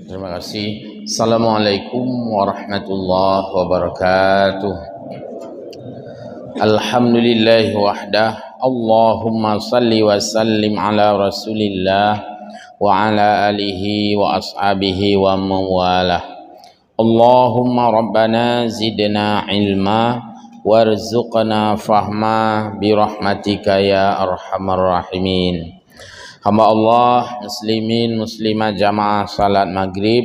Terima kasih. Assalamualaikum warahmatullahi wabarakatuh. Alhamdulillahi wahdah. Allahumma salli wa sallim ala rasulillah wa ala alihi wa ashabihi wa mawalah. Allahumma rabbana zidna ilma warzuqna fahma birahmatika ya arhamar rahimin. Hamba Allah, muslimin, muslimah jamaah salat maghrib,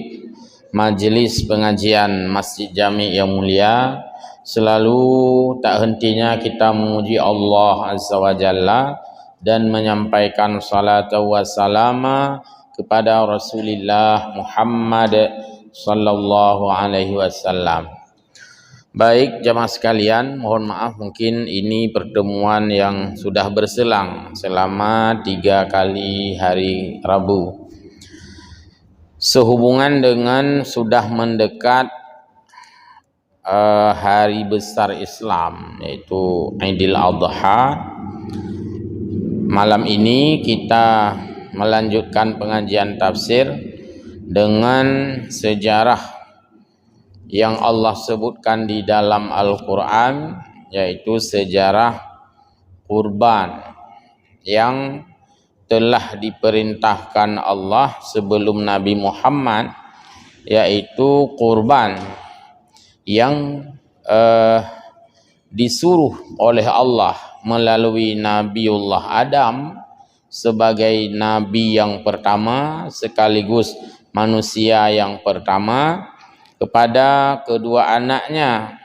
majelis pengajian Masjid Jami yang mulia, selalu tak hentinya kita memuji Allah Azza wa Jalla dan menyampaikan salat wa salama kepada Rasulullah Muhammad sallallahu alaihi wasallam. Baik jamaah sekalian, mohon maaf mungkin ini pertemuan yang sudah berselang selama 3 kali hari Rabu. Sehubungan dengan sudah mendekat hari besar Islam, yaitu Idul Adha. Malam ini kita melanjutkan pengajian tafsir dengan sejarah yang Allah sebutkan di dalam Al-Quran, yaitu sejarah kurban yang telah diperintahkan Allah sebelum Nabi Muhammad, yaitu kurban yang disuruh oleh Allah melalui Nabiullah Adam sebagai nabi yang pertama sekaligus manusia yang pertama kepada kedua anaknya,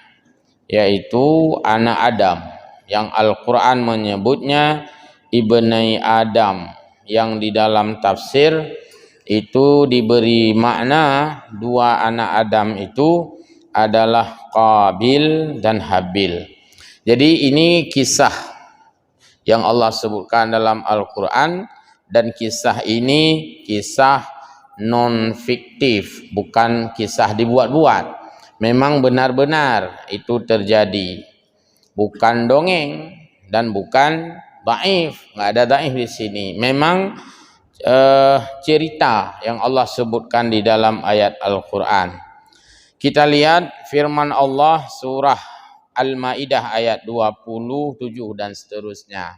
yaitu anak Adam yang Al-Quran menyebutnya Ibnai Adam, yang di dalam tafsir itu diberi makna dua anak Adam itu adalah Qabil dan Habil. Jadi ini kisah yang Allah sebutkan dalam Al-Quran, dan kisah ini kisah non fiktif, bukan kisah dibuat-buat. Memang benar-benar itu terjadi, bukan dongeng dan bukan dhaif. Nggak ada dhaif di sini. Memang cerita yang Allah sebutkan di dalam ayat Al-Quran. Kita lihat firman Allah surah Al-Maidah ayat 27 dan seterusnya.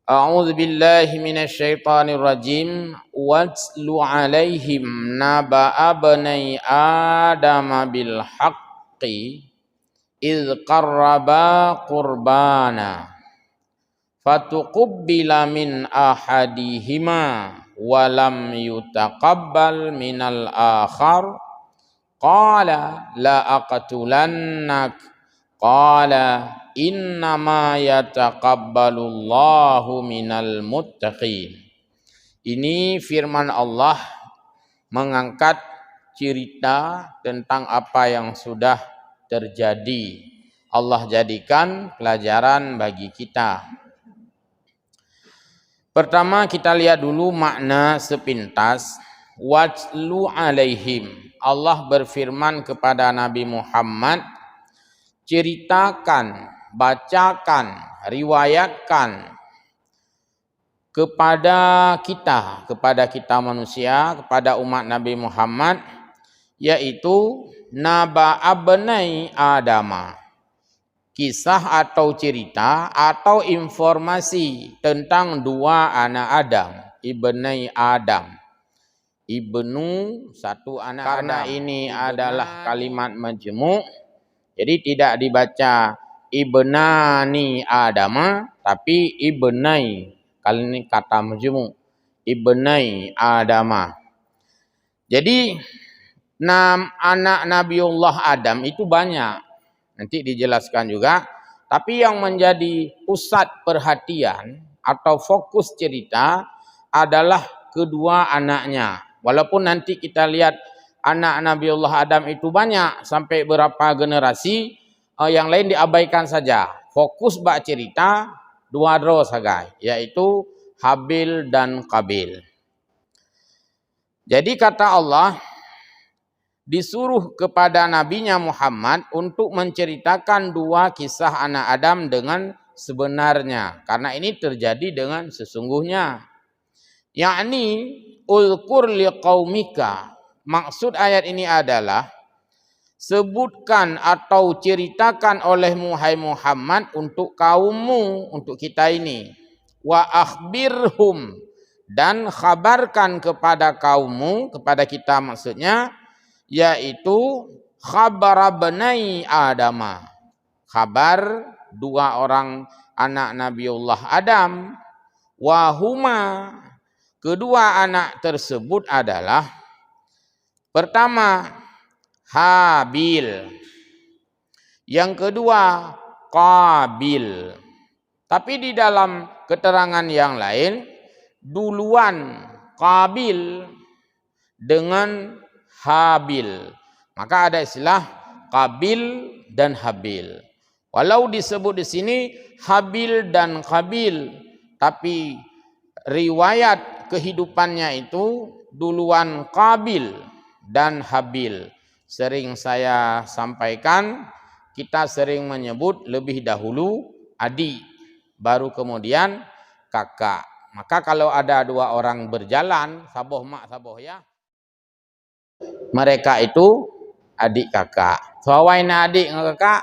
A'udzu billahi minasyaitonir rajim. Watlu 'alaihim naba'a bani Adam bil haqqi idz qarraba qurbana fatuqbila min ahadihima wa lam yutaqabbal minal akhar qala la aqtulannak qala innama yataqabbalullahu minal muttaqin. Ini firman Allah mengangkat cerita tentang apa yang sudah terjadi. Allah jadikan pelajaran bagi kita. Pertama kita lihat dulu makna sepintas. Watlu alaihim. Allah berfirman kepada Nabi Muhammad, ceritakan, bacakan, riwayatkan kepada kita manusia, kepada umat Nabi Muhammad, yaitu naba abnai Adama, kisah atau cerita atau informasi tentang dua anak Adam, ibnai Adam. Ibnu satu anak, karena Adam. Ini adalah kalimat majmu', jadi tidak dibaca ibnani Adama, tapi ibnai. Kali ini kata majmu', ibnai Adama. Jadi anak Nabiullah Adam itu banyak. Nanti dijelaskan juga. Tapi yang menjadi pusat perhatian atau fokus cerita adalah kedua anaknya. Walaupun nanti kita lihat anak Nabiullah Adam itu banyak sampai berapa generasi, yang lain diabaikan saja. Fokus bak cerita dua saja, yaitu Habil dan Qabil. Jadi kata Allah, disuruh kepada nabinya Muhammad untuk menceritakan dua kisah anak Adam dengan sebenarnya, karena ini terjadi dengan sesungguhnya. Yakni ulkur liqaumika, maksud ayat ini adalah sebutkan atau ceritakan olehmu hai Muhammad untuk kaummu, untuk kita ini. Wa akhbirhum, dan khabarkan kepada kaummu, kepada kita maksudnya, yaitu khabar bani Adam. Kabar dua orang anak Nabiullah Adam. Wahuma, kedua anak tersebut adalah pertama Habil, yang kedua Qabil. Tapi di dalam keterangan yang lain duluan Qabil dengan Habil. Maka ada istilah Qabil dan Habil. Walau disebut di sini Habil dan Qabil, tapi riwayat kehidupannya itu duluan Qabil dan Habil. Sering saya sampaikan, kita sering menyebut lebih dahulu adik, baru kemudian kakak. Maka kalau ada dua orang berjalan, saboh mak saboh ya, mereka itu adik kakak. So waina adik dengan kakak,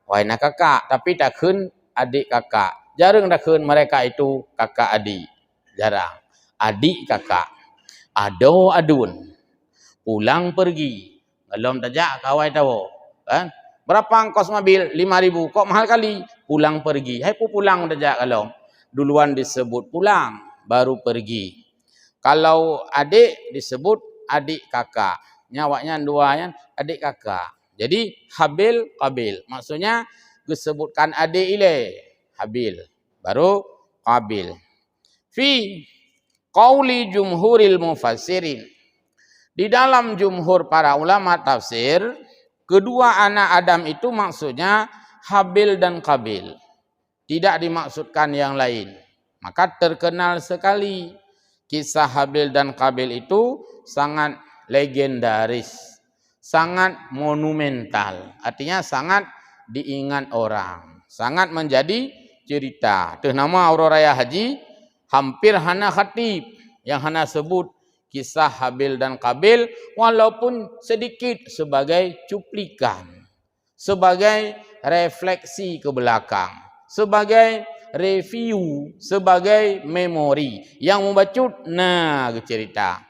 waina kakak, tapi takun adik kakak. Jarang takun mereka itu kakak adik. Jarang. Adik kakak. Ado adun. Pulang pergi. Belum tajak kawai tahu. Kan? Berapa ongkos mobil? 5.000. Kok mahal kali? Pulang pergi. Hai pulang tajak kalau. Duluan disebut pulang, baru pergi. Kalau adik disebut adik kakak. Nyawaknya duanya adik kakak. Jadi Habil Qabil. Maksudnya disebutkan adik ile Habil, baru Qabil. Fi qauli jumhuril mufassirin. Di dalam jumhur para ulama tafsir, kedua anak Adam itu maksudnya Habil dan Qabil. Tidak dimaksudkan yang lain. Maka terkenal sekali kisah Habil dan Qabil itu sangat legendaris, sangat monumental. Artinya sangat diingat orang, sangat menjadi cerita. Itu nama Aurora Raya Haji, hampir hana khatib yang hana sebut kisah Habil dan Qabil, walaupun sedikit sebagai cuplikan, sebagai refleksi ke belakang, sebagai review, sebagai memori yang membacut nah cerita.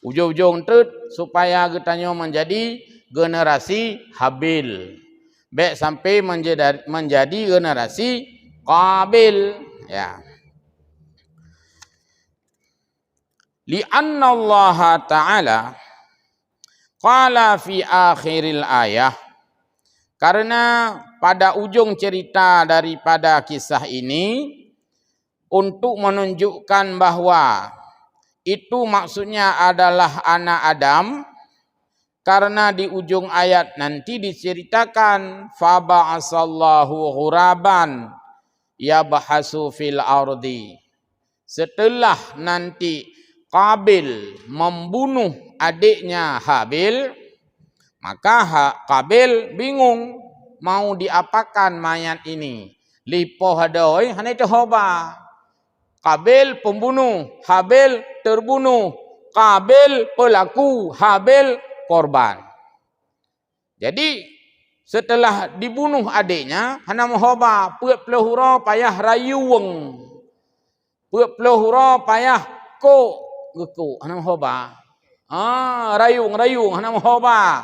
Ujung-ujung tu supaya getanya menjadi generasi Habil, baik sampai menjadi generasi Qabil ya. Li'anna Allah Ta'ala qala fi akhiril ayah, karena pada ujung cerita daripada kisah ini untuk menunjukkan bahwa itu maksudnya adalah anak Adam, karena di ujung ayat nanti diceritakan faba'asallahu ghuraban yabhasu fil ardi. Setelah nanti Qabil membunuh adiknya Habil, maka Qabil bingung mau diapakan mayat ini. Lipoh hadoi hanya itu hoba. Qabil pembunuh, Habil terbunuh. Qabil pelaku, Habil korban. Jadi setelah dibunuh adiknya, hana hoba puak pelahura payah rayuweng. Puak pelahura payah ko geku hana hoba. Rayung hana hoba.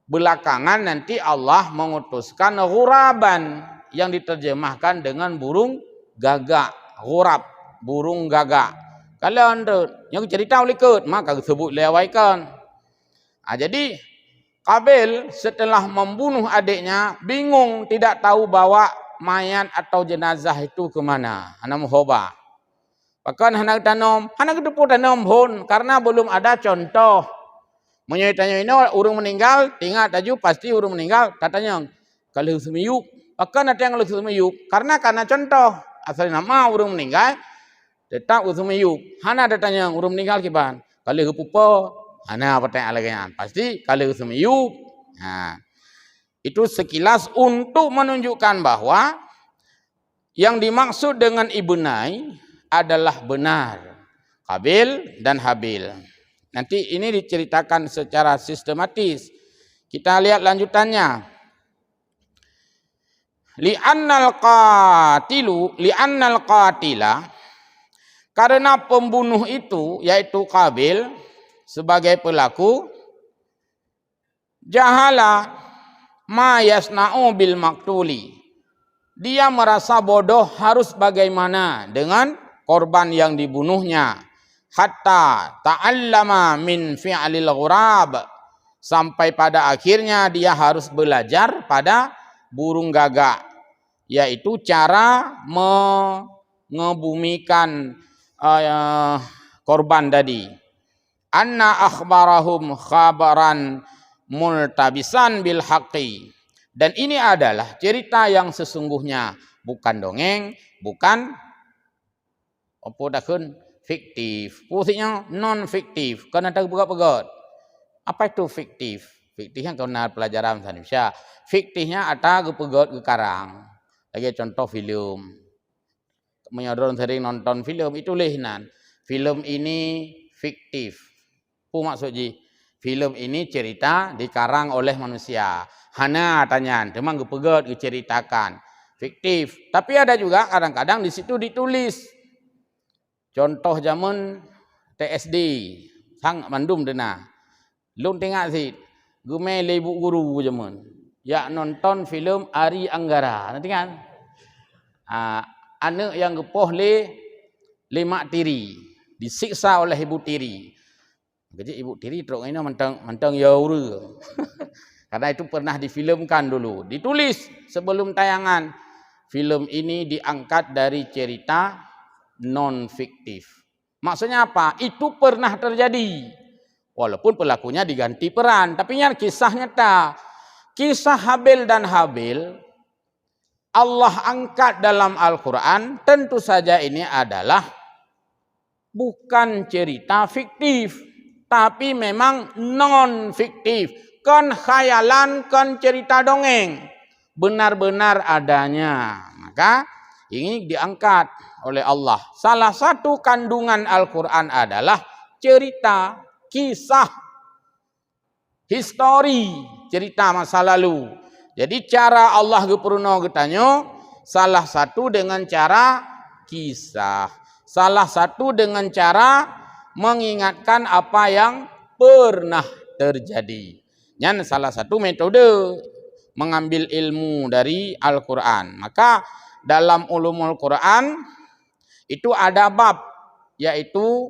Belakangan nanti Allah mengutuskan ghuraban yang diterjemahkan dengan burung gagak, ghurab, burung gagak. Kalau anda yang cerita oleh ikut, maka sebut lewaikan. Jadi Qabil setelah membunuh adiknya bingung, tidak tahu bawa mayat atau jenazah itu ke mana. Hana hoba. Bahkan hana tanam, hana kedepu tanam pun karena belum ada contoh. Menyitanya ini orang meninggal, tinggal taju pasti orang meninggal. Katanya kalau semiyuk, bahkan ada yang kalau semiyuk karena contoh asal nama orang meninggal, tetap semiyuk. Hana datanya orang meninggal kiban. Kalau kepupo, hana pertanyaan lagi pasti kalau semiyuk. Nah, itu sekilas untuk menunjukkan bahwa yang dimaksud dengan ibnai adalah benar, Qabil dan Habil. Nanti ini diceritakan secara sistematis. Kita lihat lanjutannya. Li'annal qatila, karena pembunuh itu yaitu Qabil sebagai pelaku, jahala ma yasna'u bil maktuli. Dia merasa bodoh harus bagaimana dengan korban yang dibunuhnya. Hatta ta'allama min fi'lil ghurab, sampai pada akhirnya dia harus belajar pada burung gagak, yaitu cara mengebumikan korban tadi. Anna akhbarahum khabaran multabisan bil haqqi. Dan ini adalah cerita yang sesungguhnya, bukan dongeng, bukan apa dakun fiktif. Fungsinya non fiktif, karena tak pegat-pegat. Apa itu fiktif? Fiktifnya kena pelajaran bahasa Indonesia. Fiktifnya ada gepegot ke karang. Lagi contoh film. Menyodor sering nonton film itu lehnan. Film ini fiktif. Apa maksudnya? Film ini cerita dikarang oleh manusia. Hana tanya, memang gepegot diceritakan. Fiktif. Tapi ada juga kadang-kadang di situ ditulis. Contoh zaman TSD. Sang mandum dena. Lu tengok sih. Gumai ibu guru zaman. Ya nonton film Ari Anggara. Nanti kan? Anak yang gepoh lemak tiri. Disiksa oleh ibu tiri. Jadi ibu tiri teruk ini mentang yauru. Karena itu pernah difilmkan dulu. Ditulis sebelum tayangan. Film ini diangkat dari cerita non fiktif. Maksudnya apa? Itu pernah terjadi. Walaupun pelakunya diganti peran, tapi yang kisah nyata. Kisah Habil dan Habil Allah angkat dalam Al-Quran. Tentu saja ini adalah bukan cerita fiktif, tapi memang non fiktif. Kan khayalan, kan cerita dongeng. Benar-benar adanya. Maka ini diangkat oleh Allah. Salah satu kandungan Al-Quran adalah cerita, kisah, histori, cerita masa lalu. Jadi cara Allah gepurno getanyo, salah satu dengan cara kisah. Salah satu dengan cara mengingatkan apa yang pernah terjadi. Yang salah satu metode mengambil ilmu dari Al-Quran. Maka dalam ulumul Quran itu ada bab, yaitu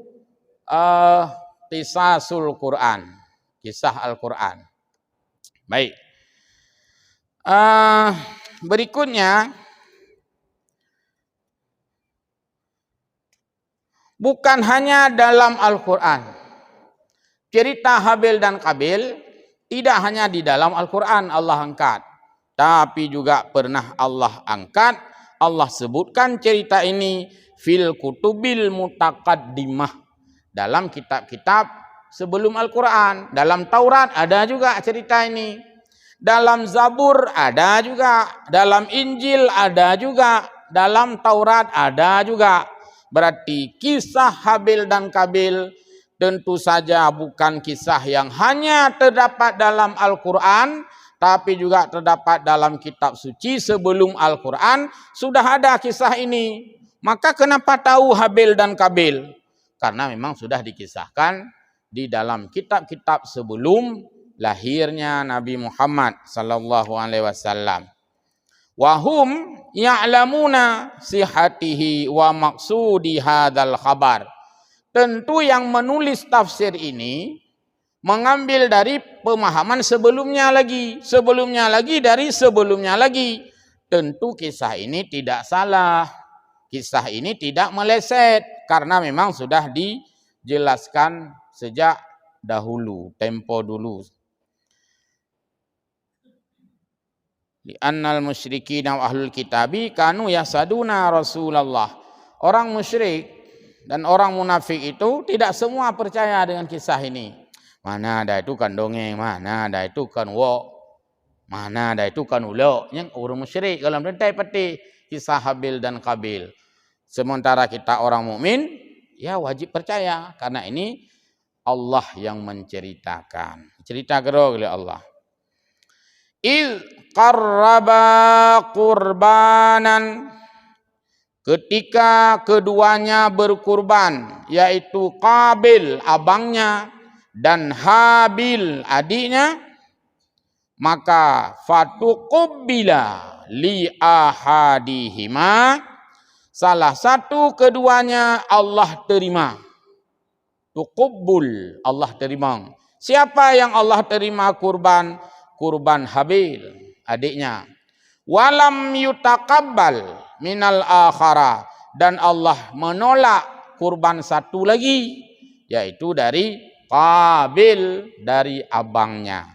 Qisasul Quran, kisah Al-Quran. Baik. Berikutnya, bukan hanya dalam Al-Quran. Cerita Habil dan Qabil tidak hanya di dalam Al-Quran Allah angkat. Tapi juga pernah Allah angkat, Allah sebutkan cerita ini fil kutubil mutaqaddimah. Dalam kitab-kitab sebelum Al-Quran. Dalam Taurat ada juga cerita ini. Dalam Zabur ada juga. Dalam Injil ada juga. Dalam Taurat ada juga. Berarti kisah Habil dan Qabil tentu saja bukan kisah yang hanya terdapat dalam Al-Quran, tapi juga terdapat dalam kitab suci sebelum Al-Quran. Sudah ada kisah ini. Maka kenapa tahu Habil dan Qabil? Karena memang sudah dikisahkan di dalam kitab-kitab sebelum lahirnya Nabi Muhammad sallallahu alaihi wasallam. Wa hum ya'lamuna sihhatihi wa maqsudi hadzal khabar. Tentu yang menulis tafsir ini mengambil dari pemahaman sebelumnya lagi dari sebelumnya lagi. Tentu kisah ini tidak salah. Kisah ini tidak meleset karena memang sudah dijelaskan sejak dahulu, tempo dulu. Li'annal musyrikin wa ahlul kitabi kanu yasaduna Rasulullah. Orang musyrik dan orang munafik itu tidak semua percaya dengan kisah ini. Mana ada itu kan dongeng, mana ada itu kan wok, mana ada itu kan ulok. Yang orang musyrik dalam rentai peti kisah Habil dan Qabil. Sementara kita orang mukmin ya wajib percaya karena ini Allah yang menceritakan. Cerita kero oleh Allah. Il qarraba qurbanan, ketika keduanya berkurban, yaitu Qabil abangnya dan Habil adiknya, maka fatuqubbila li ahadihima, salah satu keduanya Allah terima. Tuqubbul, Allah terima. Siapa yang Allah terima kurban? Kurban Habil, adiknya. Walam yutaqabbal minal akhara, dan Allah menolak kurban satu lagi, yaitu dari Qabil, dari abangnya.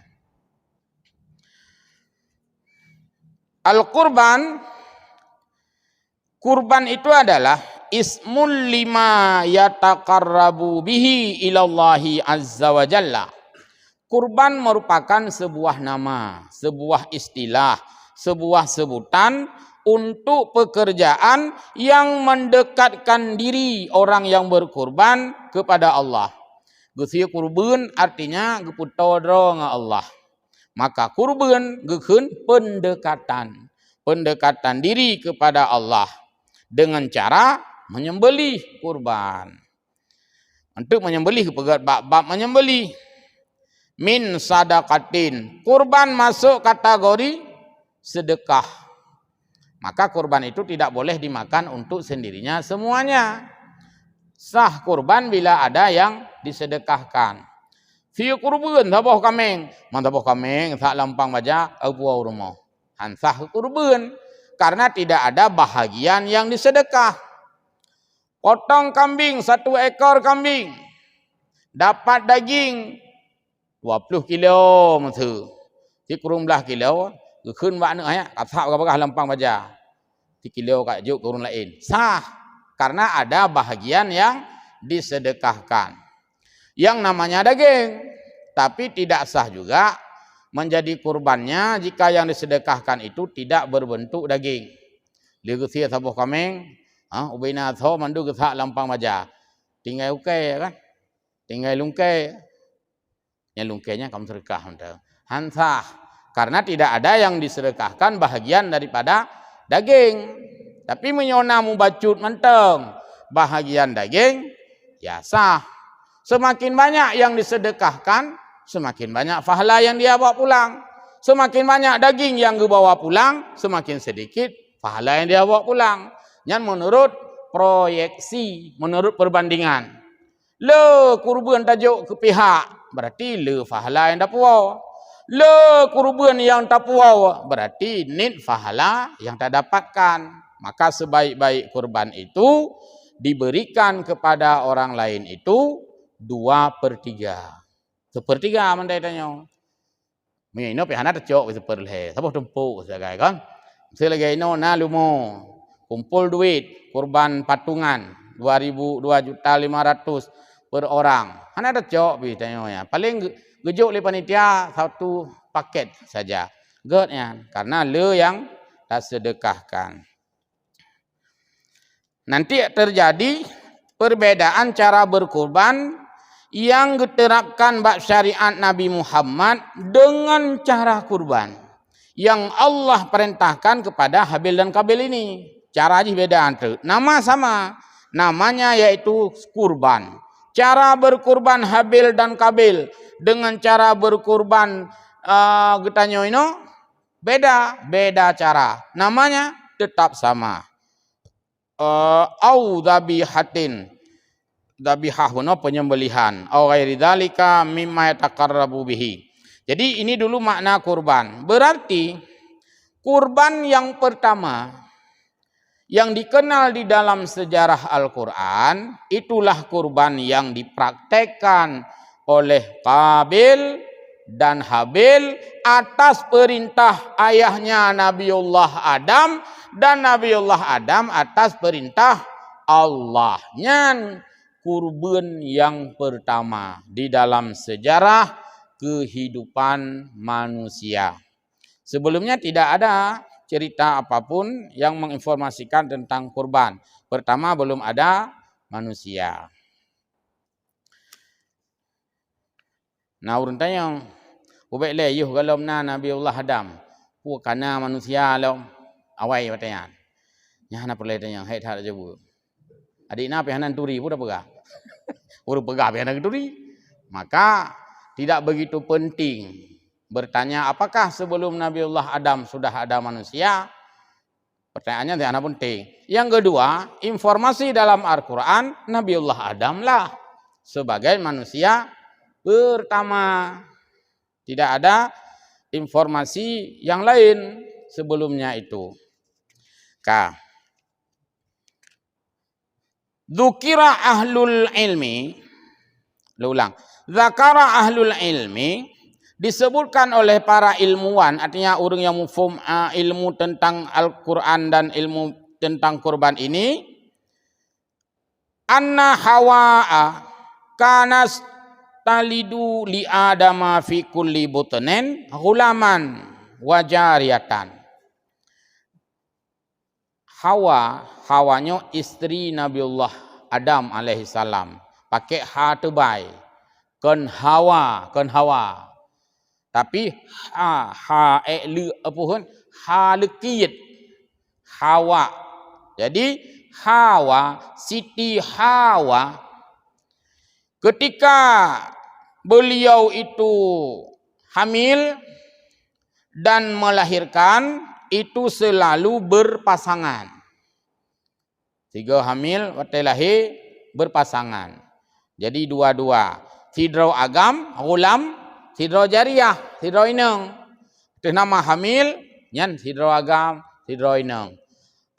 Al-Qurban, kurban itu adalah ismul lima yataqarrabu bihi ilallahi azza wa jalla. Kurban merupakan sebuah nama, sebuah istilah, sebuah sebutan untuk pekerjaan yang mendekatkan diri orang yang berkurban kepada Allah. Gusi kurban artinya geputodro nga Allah. Maka kurban gekeun pendekatan. Pendekatan diri kepada Allah dengan cara menyembelih kurban. Untuk menyembelih bab menyembelih. Min sadaqatin, kurban masuk kategori sedekah. Maka kurban itu tidak boleh dimakan untuk sendirinya semuanya. Sah kurban bila ada yang disedekahkan. Fi kurban taboh kameng, mantaboh kameng sak lampang baja apuau rumah. Hansah kurban karena tidak ada bahagian yang disedekah. Potong kambing 1 ekor kambing dapat daging 20 kilo matu. Ti kurung belah kilo, keun wak ne aya, kathak ka lampang baja. Ti kilo ka juk kurung lain. Sah karena ada bahagian yang disedekahkan. Yang namanya daging, tapi tidak sah juga menjadi kurbannya jika yang disedekahkan itu tidak berbentuk daging. Legusi sabuh kameng, ubaina tho mandu kathak lampang baja. Tinggal ukai kan? Tinggal lungkai. Lungkainya kamu sedekah. Hansah karena tidak ada yang disedekahkan bahagian daripada daging. Tapi menyona mubacut menteng bahagian daging, ya sah. Semakin banyak yang disedekahkan, semakin banyak pahala yang dia bawa pulang. Semakin banyak daging yang dibawa pulang, semakin sedikit pahala yang dia bawa pulang. Yang menurut proyeksi, menurut perbandingan. Le kurban tajuk ke pihak, berarti le pahala yang dapuau. Le kurban yang tapuau, berarti nit pahala yang tak dapatkan. Maka sebaik-baik kurban itu diberikan kepada orang lain itu 2/3. 1/3 mandai tanya. Mino pihana tercok seperle. Sabuh tempuk sebagai kan. Selagi ino na lumo. Kumpul duit kurban patungan 2.500 per orang. Hana tercok tanya ya. Paling gejuk le panitia 1 paket saja. Getnya karena le yang tak sedekahkan. Nanti terjadi perbedaan cara berkurban yang diterapkan bab syariat Nabi Muhammad dengan cara kurban yang Allah perintahkan kepada Habil dan Qabil ini. Cara aja beda antu. Nama sama, namanya yaitu kurban. Cara berkurban Habil dan Qabil dengan cara berkurban getanyo ini beda cara. Namanya tetap sama. Au dhabihatin, dhabihah penyembelihan, au ghairi dzalika mimma yataqarrabu bihi. Jadi ini dulu makna kurban. Berarti kurban yang pertama yang dikenal di dalam sejarah Al-Qur'an itulah kurban yang dipraktekkan oleh Qabil dan Habil atas perintah ayahnya Nabiullah Adam dan Nabiullah Adam atas perintah Allahnya. Kurban yang pertama di dalam sejarah kehidupan manusia. Sebelumnya tidak ada cerita apapun yang menginformasikan tentang kurban. Pertama belum ada manusia. Nah urun tanya, ubek le yuh kalau na Nabiullah Adam, kana manusia lo, awai batanya. Nya na perle tanya, hai thar jebu. Adik na pehanan turi pun dah pegah. Urut pegah pehanan turi. Maka tidak begitu penting bertanya apakah sebelum Nabiullah Adam sudah ada manusia. Pertanyaannya tidak penting. Yang kedua, informasi dalam Al-Quran Nabiullah Adam lah sebagai manusia pertama. Tidak ada informasi yang lain sebelumnya itu. Dzukira ahlul ilmi, ulang. Zakara ahlul ilmi, disebutkan oleh para ilmuwan, artinya orang yang mufhum ilmu tentang Al-Quran dan ilmu tentang kurban ini, anna hawa'a kanas talidu li adama fi kulli butnen hulaman wajariyatan. Hawanya istri Nabiullah Adam alaihissalam, pakai ha tebai, kan hawa. Tapi ha lekit, Hawa. Jadi Hawa, Siti Hawa, ketika beliau itu hamil dan melahirkan, itu selalu berpasangan. 3 hamil, waktu lahir berpasangan. Jadi dua-dua. Sidro agam, gulam, sidro jariyah, sidro ineng. Itu nama hamil, nyan sidro agam, sidro ineng.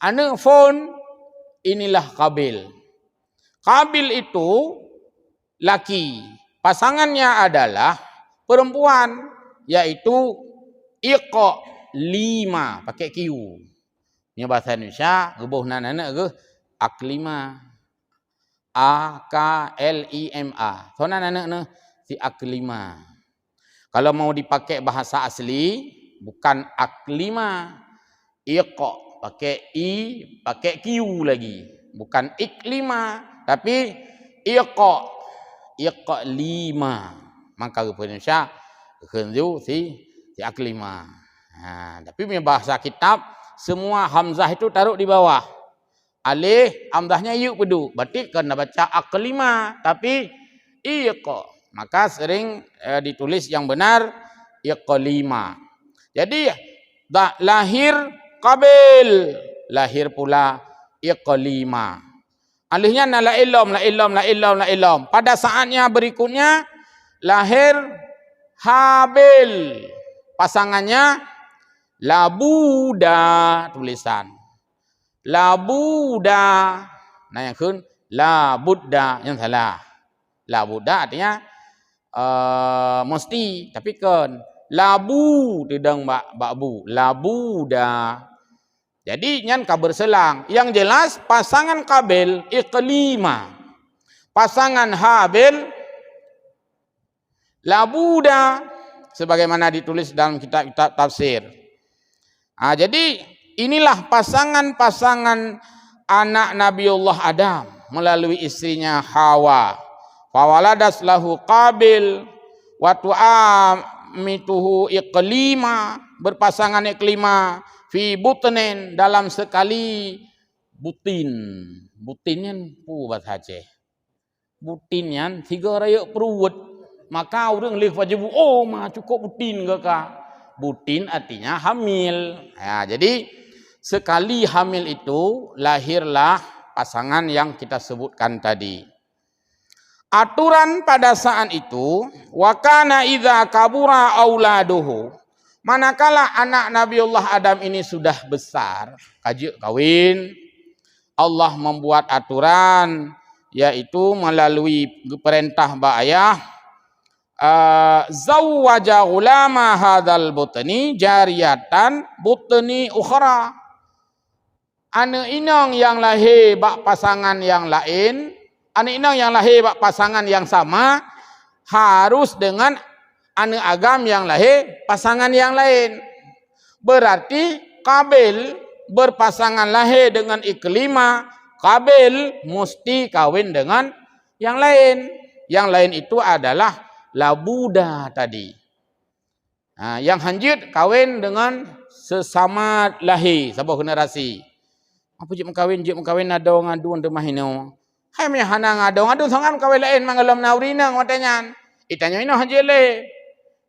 Anu phone, inilah Kabil. Kabil itu laki. Pasangannya adalah perempuan, yaitu Iqa. 5 pakai Q. Nya bahasa Indonesia gebuh nana ge aklima. AKLIMA. So nana ne si aklima. Kalau mau dipakai bahasa asli bukan aklima. Iqa pakai I, pakai Q lagi. Bukan iklima, tapi Iqa. Iqa 5. Maka ge Indonesia kenju si aklima. Tapi punya bahasa kitab semua hamzah itu taruh di bawah. Alif hamzahnya yuk pedu. Berarti kena baca aklima tapi iqa. Maka sering ditulis yang benar iqlima. Jadi lahir Qabil, lahir pula iqlima. Alihnya la ilom. Pada saatnya berikutnya lahir Habil. Pasangannya Labuda, tulisan Labuda. Nah yang kun Labudda, yang salah. Labuda artinya mesti, tapi kan Labu tidak bakbu, Labuda. Jadi nyan kabar selang. Yang jelas pasangan Kabil iqlima, pasangan Habil Labuda, sebagaimana ditulis dalam kitab-kitab tafsir. Jadi inilah pasangan-pasangan anak Nabiullah Adam melalui istrinya Hawa. Fawaladas lahu Qabil wa tu'amituhu iqlima, berpasangan iqlima fi butnin, dalam sekali butin. Butinnya bahasa Aceh. Butinnya 3 raya perut. Maka orang lihat wajib, oh mah cukup butin ke kak? Butin artinya hamil. Ya, jadi sekali hamil itu lahirlah pasangan yang kita sebutkan tadi. Aturan pada saat itu, wa kana idza kabura auladuhu, manakala anak Nabiullah Adam ini sudah besar, kawin, Allah membuat aturan, yaitu melalui perintah ayah, zawwaja gulama hadzal butni jariyatan butni ukhra. Anak inang yang lahir bak pasangan yang lain, anak inang yang lahir bak pasangan yang sama harus dengan anak agam yang lahir pasangan yang lain. Berarti Kabil berpasangan lahir dengan iklima, Kabil mesti kawin dengan yang lain. Yang lain itu adalah labuda tadi. Yang hanjit kawin dengan sesama lahir, sebuah generasi. Apa je mengkawin ada orang adu untuk mahino. Hai me hana ngadu sangan kawin lain mangalam naurina ngotenyan. Itanya ino hanjit le.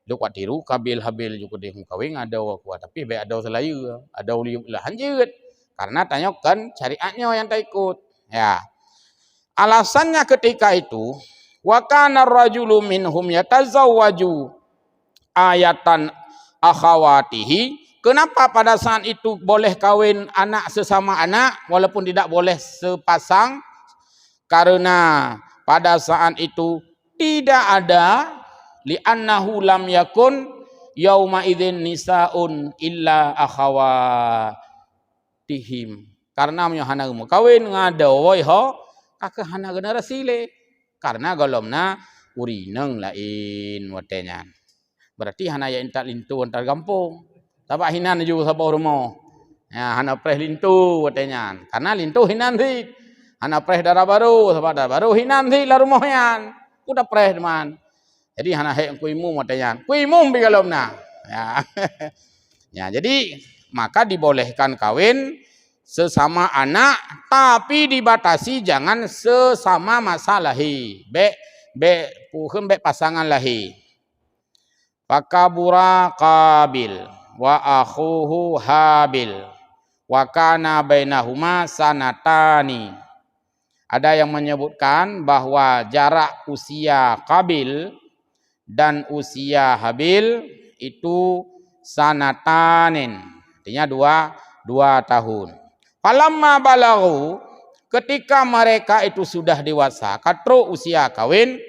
Lu kuat tiru kabil habil juga deh kawin ada kuat tapi be ada selayu, ada uli lah hanjit. Karena tanyakan syariatnya yang tak ikut. Ya. Alasannya ketika itu wa kana ar-rajulu minhum yatazawwaju ayatan akhawatihi. Kenapa pada saat itu boleh kawin anak sesama anak walaupun tidak boleh sepasang? Karena pada saat itu tidak ada li'annahu lam yakun yauma idzin nisaun illa akhawatihim. Karena hana kawin ngada woi ho kakek hana generasi le. Karena golomna urineng lain watenya. Berarti hana ya entak lintu antar kampung. Tabak hinan juga sabau rumah. Ya, hana preh lintu watenya. Karena lintu hinan sih. Hana preh darah baru, sabak darah baru hinan sih lah rumahnya. Udah preh teman. Jadi hana hek kuimu watenya. Kuimu bigalomna. Ya. Ya, jadi maka dibolehkan kawin sesama anak tapi dibatasi jangan sesama masa lahir. Puhem pasangan lahir. Fakabura Qabil wa akhuhu Habil wa kana bainahuma sanatani. Ada yang menyebutkan bahwa jarak usia Qabil dan usia Habil itu sanatanin. Artinya dua tahun. Falamma balaghu, ketika mereka itu sudah dewasa, katro usia kawin,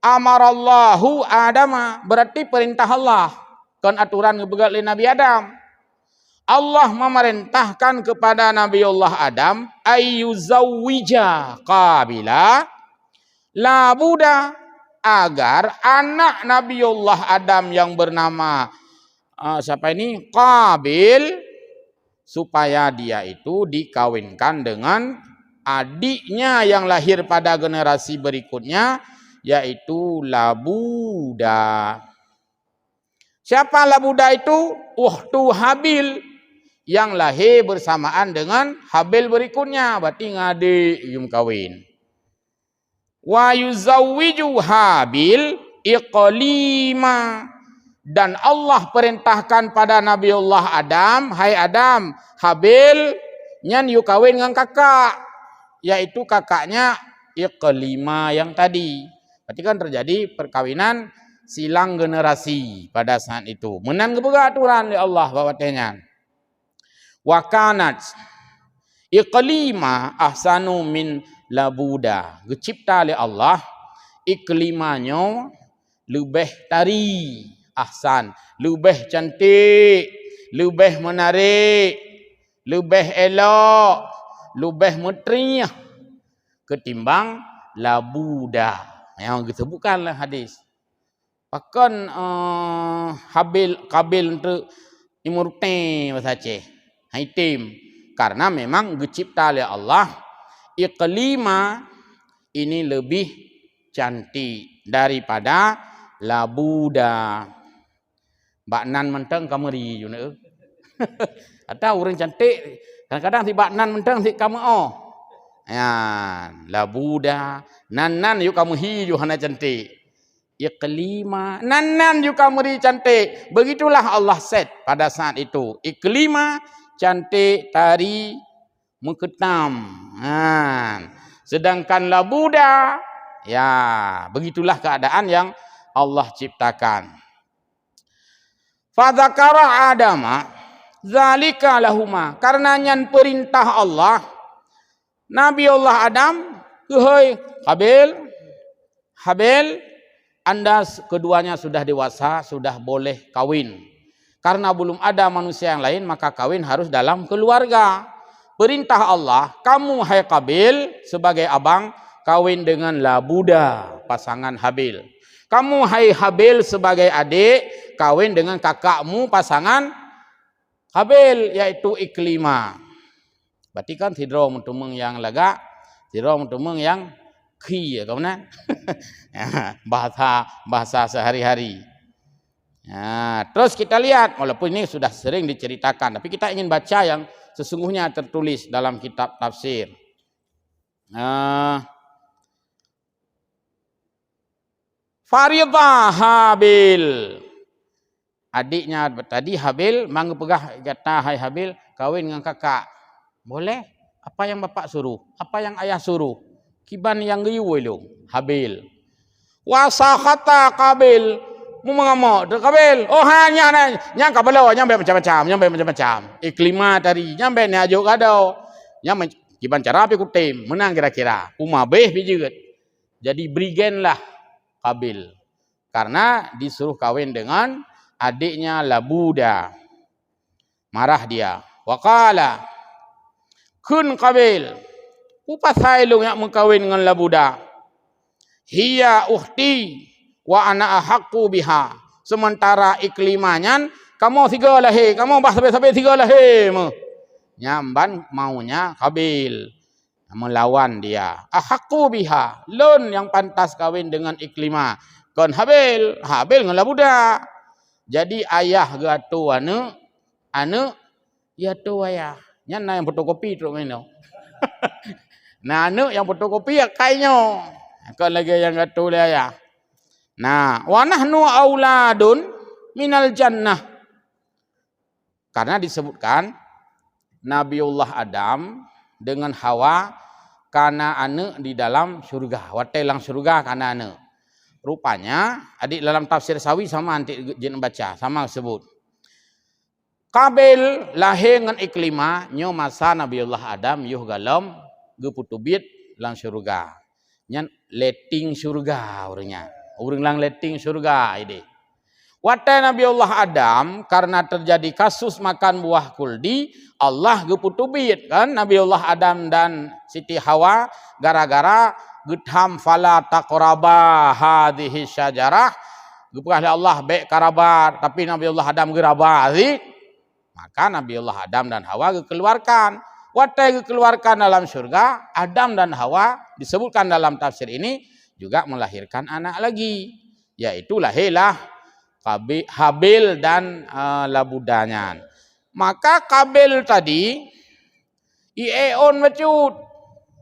amarallahu Adama, berarti perintah Allah. Kan aturan ngebegat oleh Nabi Adam. Allah memerintahkan kepada Nabi Allah Adam ayyuzawwija Qabila la buda, agar anak Nabi Allah Adam yang bernama Qabil, supaya dia itu dikawinkan dengan adiknya yang lahir pada generasi berikutnya, yaitu Labuda. Siapa Labuda itu? Uhtu Habil, yang lahir bersamaan dengan Habil berikutnya, berarti ngadik yum kawin. Wa yuzawwiju Habil iqlima, dan Allah perintahkan pada Nabi Allah Adam, hai Adam, Habil nyan yu kawin dengan kakak, yaitu kakaknya iqlima yang tadi. Berarti kan terjadi perkawinan silang generasi pada saat itu. Menan kebuka aturan oleh Allah bawatnya. Wa kanat iqlima ahsanu min Labuda. Dicipta oleh Allah iklimanya lebih tari, ahsan, lebih cantik, lebih menarik, lebih elok, lebih metriyah ketimbang Labuda. Yang disebutkanlah hadis. Bahkan Qabil untuk imurte bahasa Aceh, haitim, karena memang dicipta oleh Allah iklima ini lebih cantik daripada Labuda. Baknan menteng kameri juga. Ada orang cantik, kadang-kadang si baknan menteng si kamu ya, Labuda, nanan yuk kamu hi hana cantik. Iklima, nanan yuk kamu ri cantik. Begitulah Allah set pada saat itu. Iklima cantik, tari, mengketam. Sedangkan Labuda, ya begitulah keadaan yang Allah ciptakan. Fadzakara Adama zalika lahuma, karena nyan perintah Allah Nabi Allah Adam, hei Habil, Anda keduanya sudah dewasa, sudah boleh kawin. Karena belum ada manusia yang lain, maka kawin harus dalam keluarga. Perintah Allah, kamu hai Qabil sebagai abang kawin dengan Labuda, pasangan Habil. Kamu hai Habil sebagai adik kawin dengan kakakmu pasangan Habil, yaitu Iklima. Berarti kan tidro mentumeng yang lega, tidro mentumeng yang Khi kau mana? bahasa sehari-hari. Terus kita lihat, walaupun ini sudah sering diceritakan, tapi kita ingin baca yang sesungguhnya tertulis dalam kitab tafsir. Faridah Habil. Adiknya tadi Habil, mangga pegah kata, hai Habil, kawin dengan kakak. Boleh? Apa yang bapak suruh? Apa yang ayah suruh? Kiban yang geyu lu, Habil. Wasahata Qabil. Mu mengamuk de Qabil. Oh hanya nyang kabelo nyambe macam-macam. Iklima tadi nyambe ni ajuk kadau. Nyambe kiban cara api kutim, menang kira-kira. Umabeh bijeut. Jadi brigenlah Qabil. Karena disuruh kawin dengan adiknya Labuda. Marah dia. Waqala kun Qabil. Upasai lu yang mengkawin dengan Labuda. Hiya ukhti wa ana ahaqqu biha. Sementara iklimanyan kamu tiga lahir, kamu bah sampai tiga lahir. Nyamban maunya Qabil melawan dia. Ahaqqu biha, lun yang pantas kawin dengan Iklimah. Kon Habil dengan Labuda. Jadi ayah gatu anu ya tu ayah. Nyana yang fotokopi tu meno. Nah anu yang fotokopi ya kainyo. Kau lagi yang gatu dia ya. Nah, wa nahnu auladun minal jannah. Karena disebutkan Nabiullah Adam dengan Hawa kana ane di dalam surga. Watelang surga kana ane. Rupanya adik dalam tafsir Sawi sama antik jen baca sama sebut. Qabil lahir dengan Iklimah nyo masa Nabiullah Adam yuh galam geputubit lang surga. Nyan leting surga orangnya. Orang lang leting surga ide. Watai Nabiullah Adam karena terjadi kasus makan buah kuldi, Allah geputubit kan Nabiullah Adam dan Siti Hawa gara-gara getham fala taqraba hadhihi syajarah. Gepukah Allah baik karabat tapi Nabiullah Adam gerabati. Maka Nabiullah Adam dan Hawa dikeluarkan. Watai dikeluarkan dalam surga, Adam dan Hawa disebutkan dalam tafsir ini juga melahirkan anak lagi, yaitu lahirlah Habil dan Labudanya. Maka Qabil tadi ieon bacut,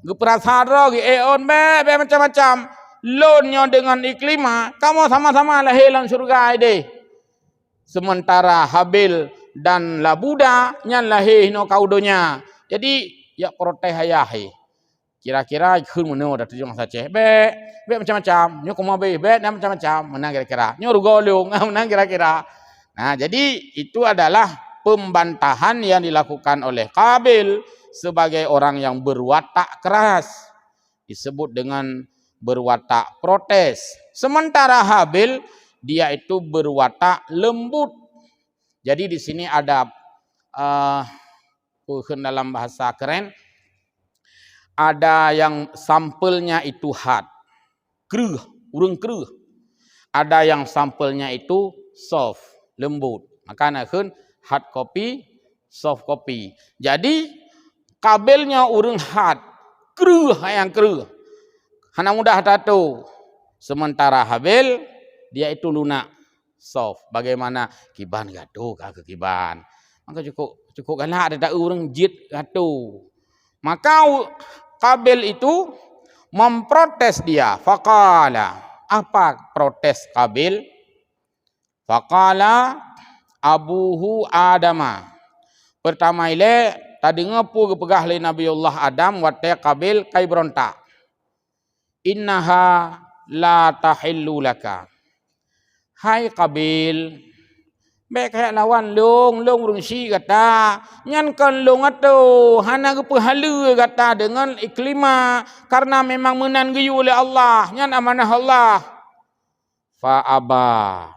geprasara ieon be macam-macam. Lonnya dengan Iklimah, kamu sama-sama lahir dalam surga ide. Sementara Habil dan Labuda nyan lahir no kaudonya. Jadi ya protes hayahi. Kira-kira kun meno dah tujuh masa ceh. Be macam-macam. Nyo kumabe be macam-macam. Menang kira-kira. Nyo rugolung menang kira-kira. Nah, jadi itu adalah pembantahan yang dilakukan oleh Qabil sebagai orang yang berwatak keras. Disebut dengan berwatak protes. Sementara Habil dia itu berwatak lembut. Jadi di sini ada dalam bahasa keren ada yang sampelnya itu hard, kreuh, urang kreuh. Ada yang sampelnya itu soft, lembut. Maka nakeun hard copy, soft copy. Jadi kabelnya urang hard, kreuh yang kreuh. Hana mudah tato. Sementara Habil dia itu lunak, soft. Bagaimana kiban gaduh ke kiban. Maka cukup galak ada urang jit gaduh. Maka Qabil itu memprotes dia. Faqala. Apa protes Qabil? Faqala abuhu Adama. Pertama ile tadi ngapu gepegah le Nabiullah Adam wate Qabil kai berontak. Innaha la tahillu laka. Hai Qabil, baik kayak lawan long urung si kata nyan long atau hana gepahala kata dengan Iklimah karena memang menan geyu oleh Allah nyan amanah Allah. Fa aba.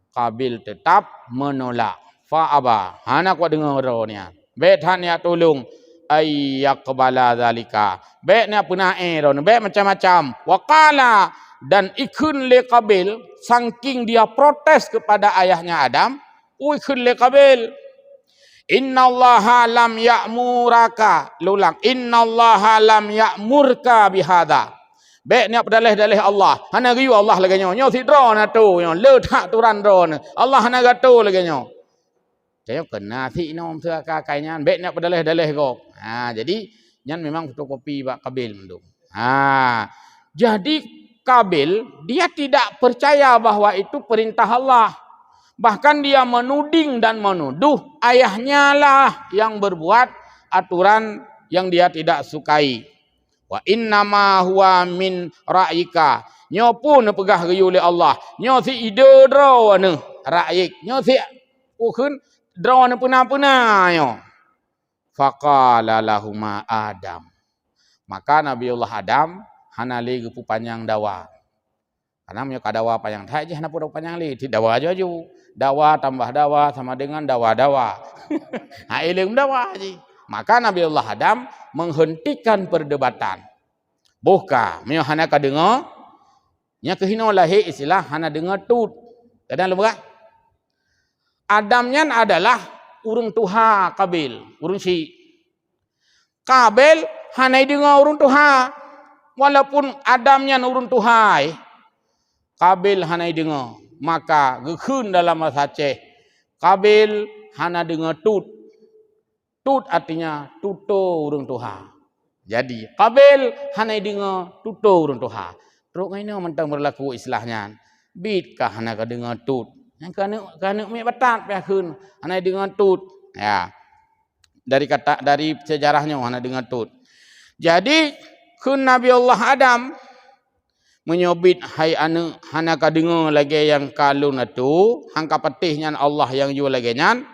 Qabil tetap menolak. Fa aba. Hana kuat dengar rohnya. Baik hanya tolong ayyaqbala zalika. Baik nak pernah baik macam-macam. Waqala dan ikun le Qabil saking dia protes kepada ayahnya Adam, ikun le Qabil. Innallaha lam ya'muraka. Lulang. Innallaha lam ya'murka bihadza. Baik niat pedalih-dalih Allah. Hana riu Allah lagi nyo si dro na tu nyo. Le tak turan dro na. Allah hana gato lagi nyo. Saya kena si nom sa kakainya. Baik niat pedalih-dalih ko. Jadi nyan memang fotokopi bak Kabil mendung. Jadi Kabil dia tidak percaya bahwa itu perintah Allah. Bahkan dia menuding dan menuduh ayahnya lah yang berbuat aturan yang dia tidak sukai. Wa innama huwa min ra'yika. Nyo pun pegah riu oleh Allah. Nyo si ide draw ne ra'yik. Nyo si ukun draw ne puna-puna nyo. Faqala lahuma Adam. Maka Nabiullah Adam hana li gepu panjang dawa. Karena punya kadawa panjang thai je hana pun panjang li. Ti dawa aja. Dawa tambah dawa sama dengan dawa-dawa. Ilmu dawa je. Maka Nabiullah Adam menghentikan perdebatan. Buka, mio hana ka dengar. Nya kehino lahir istilah hana dengar tut. Kadang lebah. Adam nyan adalah urang tuha Kabil, urang si. Kabil hana dengar urang tuha. Walaupun Adam nyan urang tuhai. Kabil hana dengar. Maka gekun dalam bahasa Aceh. Kabil hana dengar tut. Tut artinya tuto urang tuha. Jadi Kabil hana dengar tuto urang tuha. Teruk ngaino mentang berlaku istilahnya. Bit kah hana ka dengar tut. Yang kana mi batat pe keun hana dengar tut. Ya. Dari sejarahnya hana dengar tut. Jadi keun Nabi Allah Adam menyobit hai anu hana ka dengar lagi yang kalun atu hangka petihnya Allah yang ju lagi nyan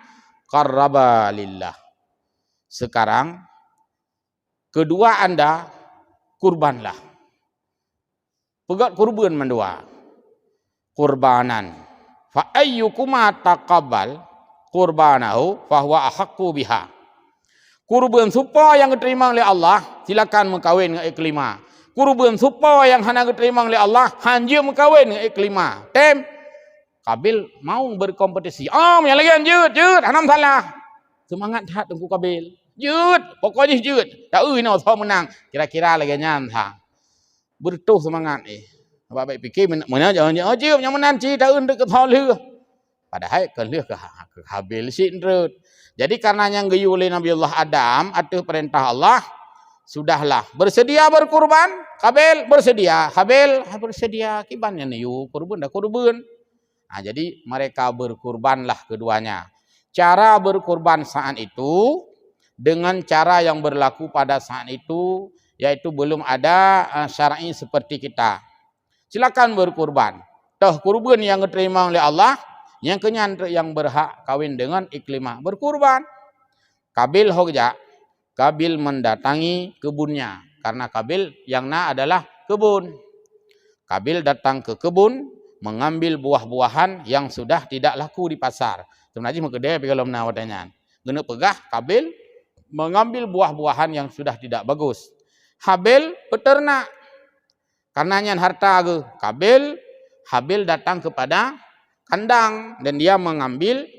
qarraba lillah. Sekarang kedua anda kurbanlah. Pegat kurban mendua. Kurbanan. Fa ayyukuma taqabbal qurbanahu fa huwa ahaqqu biha. Kurban supaya yang diterima oleh Allah, silakan mengkawin dengan iklima. Kurban supaya yang hana diterima oleh Allah, hanjir mengkawin dengan iklima. Tem Kabil mau berkompetisi. Yang lagi jut, hanam salah. Semangat tak tunggu Kabil. Jut, pokoknya jut. Tak no so menang. Kira-kira lagi nyam ha. Bertuh semangat Apa baik fikir mana jangan jut yang menang ci tak untuk ke tholư. Padahal kan leuh ke Kabil sindrut. Jadi karena yang geyu oleh Nabiullah Adam atuh perintah Allah, sudahlah bersedia berkurban. Kabil bersedia. Kabil bersedia. Kibannya niu kurban dah kurban. Jadi mereka berkurbanlah keduanya. Cara berkurban saat itu dengan cara yang berlaku pada saat itu, yaitu belum ada syar'i seperti kita. Silakan berkurban. Toh kurban yang diterima oleh Allah, yang kenyan yang berhak kawin dengan iklimah berkurban. Kabil hogja. Kabil mendatangi kebunnya. Karena Kabil yang adalah kebun. Kabil datang ke kebun, mengambil buah-buahan yang sudah tidak laku di pasar. Sebenarnya mengkedai kalau menawarnya. Guna pegah Kabil mengambil buah-buahan yang sudah tidak bagus. Habil peternak. Karenanya harta ke Habil datang kepada kandang dan dia mengambil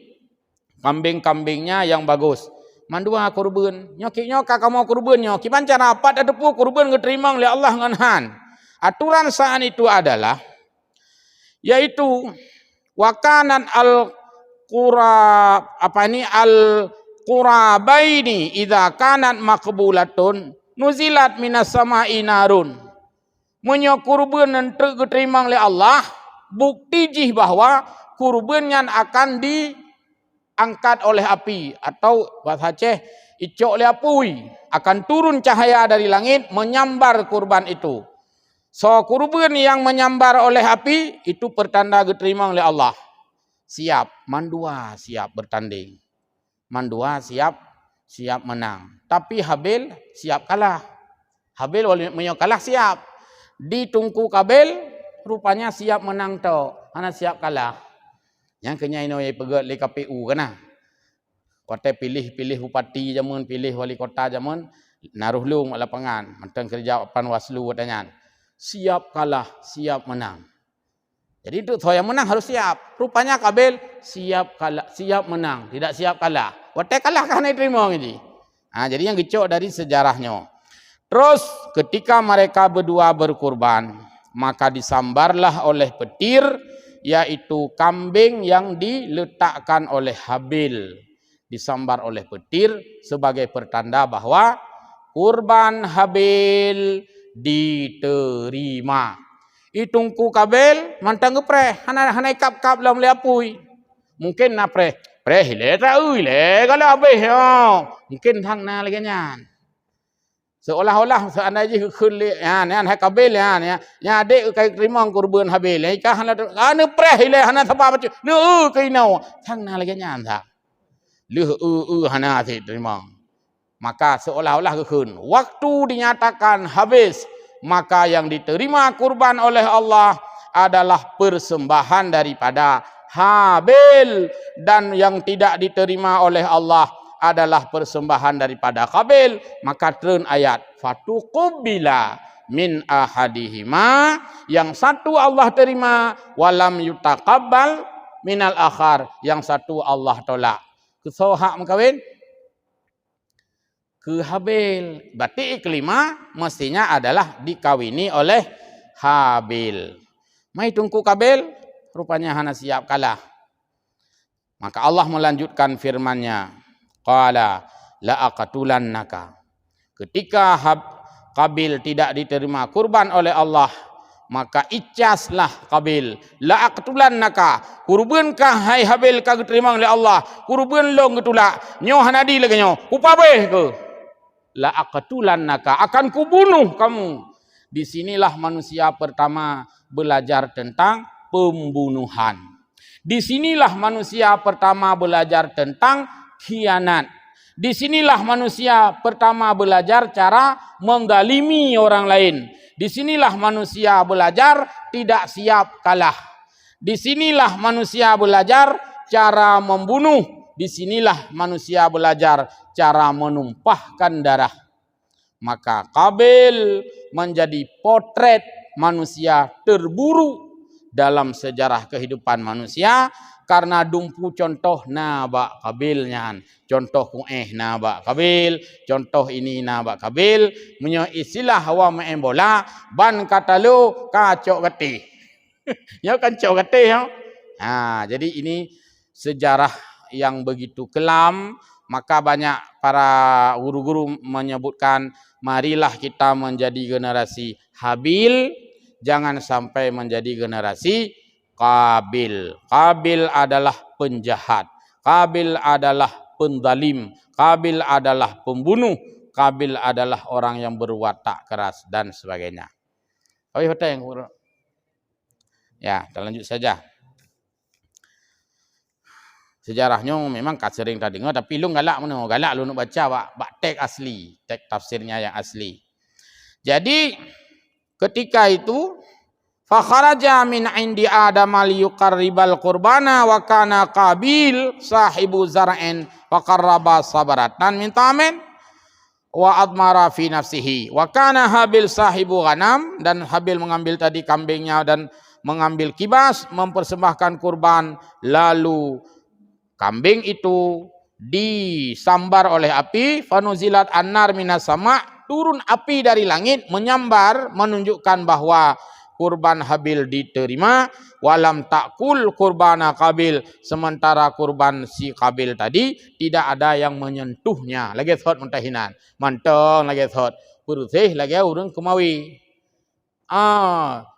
kambing-kambingnya yang bagus. Mandua kurban. Nyoki-nyoka kamu kurban nyoki. Kiban cara apa ada pu kurban diterima oleh Allah nganhan. Aturan saat itu adalah yaitu wakanan al-qurabaini idza kanat maqbulatun nuzilat minas sama'i narun. Menyo kurban yang diterima oleh Allah bukti jih bahwa kurbannya akan diangkat oleh api atau bahasa Aceh icok oleh api, akan turun cahaya dari langit menyambar kurban itu. So kurban yang menyambar oleh api itu pertanda diterima oleh Allah. Siap, mandua siap bertanding. Mandua siap menang. Tapi Habil siap kalah. Habil walaupun kalah siap. Ditungku Kabil rupanya siap menang tau. Hana siap kalah. Yang kenya ino ye pegat le KPU kana. Kota pilih bupati jamun, pilih wali kota jamun, naruh lung lapangan, mentang kerja Panwaslu katanya. Siap kalah, siap menang. Jadi itu yang menang harus siap. Rupanya Kabil siap kalah, siap menang, tidak siap kalah. Kota kalah kan diterima gitu. Jadi yang gecok dari sejarahnya. Terus ketika mereka berdua berkurban, maka disambarlah oleh petir, yaitu kambing yang diletakkan oleh Habil. Disambar oleh petir sebagai pertanda bahwa kurban Habil diterima. Itungku Kabil mantang gepreh, hana kap lam leapui. Mungkin na preh hile ta le kalau habis yo. Mungkin hang na lagi nyan. Seolah-olah seandainya khun li yan hai Kabil yan ya adik kai terima kurban Habil. Ka hana preh hile hana thapa bacu. Nu kai nau hang na lagi nyan ta. Hana terima. Maka seolah-olah khun. Waktu dinyatakan habis, maka yang diterima kurban oleh Allah adalah persembahan daripada Habil, dan yang tidak diterima oleh Allah adalah persembahan daripada Qabil. Maka turun ayat fatuqubila min ahadihima, yang satu Allah terima, walam yutaqabbal minal akhar, yang satu Allah tolak. Kesohak mengkawin ke Habil. Berarti kelima mestinya adalah dikawini oleh Habil. Mai tungku Kabil, rupanya hana siap kalah. Maka Allah melanjutkan firman-Nya, qala la aqtulannaka. Ketika Qabil tidak diterima kurban oleh Allah, maka icaslah Qabil, la aqtulannaka, kurbankah hai Habil ka diterima oleh Allah, kurban long getulak nyoh hanadi lagi nyoh upabeh ke, la aqtulannaka, akan kubunuh kamu. Disinilah manusia pertama belajar tentang pembunuhan. Disinilah manusia pertama belajar tentang khianat. Disinilah manusia pertama belajar cara menzalimi orang lain. Disinilah manusia belajar tidak siap kalah. Disinilah manusia belajar cara membunuh. Disinilah manusia belajar cara menumpahkan darah. Maka Qabil menjadi potret manusia terburuk dalam sejarah kehidupan manusia, karena dumpu contoh nabak Qabilnya. Contoh kueh nabak Qabil, contoh ini nabak Qabil, punya istilah hawa main bola, ban kata lu kacok getih. Ya kacok getih ya. Nah, jadi ini sejarah yang begitu kelam, maka banyak para guru-guru menyebutkan marilah kita menjadi generasi Habil, jangan sampai menjadi generasi Qabil. Qabil adalah penjahat, Qabil adalah penzalim, Qabil adalah pembunuh, Qabil adalah orang yang berwatak keras dan sebagainya. Ya, kita lanjut saja. Sejarahnya memang kat sering tak dengar, tapi lu galak mana? Galak lu nak baca bak teks asli, teks tafsirnya yang asli. Jadi ketika itu fa kharaja min indi adam liyuqarribal qurbana wa kana Qabil sahibu zar'in fa qarraba sabaratan min tamin wa admara fi nafsihi wa kana Habil sahibu ghanam, dan Habil mengambil tadi kambingnya dan mengambil kibas mempersembahkan kurban, lalu kambing itu disambar oleh api, fanuzilat annar minas sama, turun api dari langit menyambar menunjukkan bahwa kurban Habil diterima, walam takul kurbana Qabil, sementara kurban si Qabil tadi tidak ada yang menyentuhnya. Lagi thot muntahinan, mantong lagi thot, purusih lagi urang kemawi.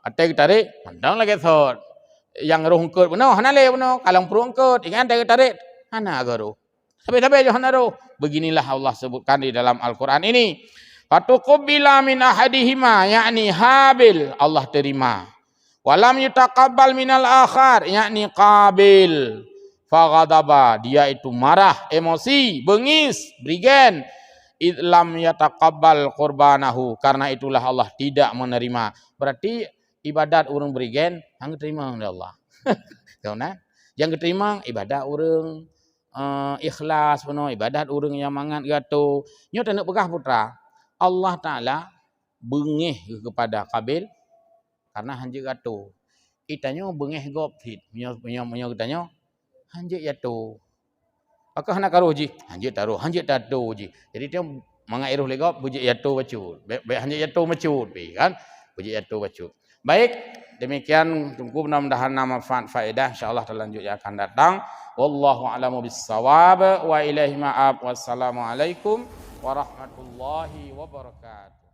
Atek tarik, mantong lagi thot. Yang roh angkut benar, hana le benar. Kalau perlu angkut, ingat tarik, hana agaru. Sampai hana roh. Beginilah Allah sebutkan di dalam Al-Quran ini. Fatuqubila min ahadihima, yakni Habil, Allah terima. Walam yutaqabbal minal akhar, yakni Qabil. Faghadaba, dia itu marah, emosi, bengis, brigen. Idlam yataqabbal qurbanahu, karena itulah Allah tidak menerima. Berarti ibadat urang berigen hang terima oleh Allah. Tahu nah? Yang terima ibadat urang ikhlas penuh, ibadat urang yang mangat gato. Nyo tak nak pegah putra. Allah Taala bengih kepada Qabil karena hanje gato. Itanyo bengih gopit. Nyo katanya hanje gato. Maka hendak karo ji, hanje taruh, hanje tato ji. Jadi dia Mangairuh lego buji yatu bacut. Baik hanya yatu macut kan. Buji yatu bacut. Baik, demikian tunggu mudah-mudahan manfaat faedah insyaallah terlanjut yang akan datang. Wallahu a'lamu bissawab wa ilaihi ma'ab. Wassalamualaikum warahmatullahi wabarakatuh.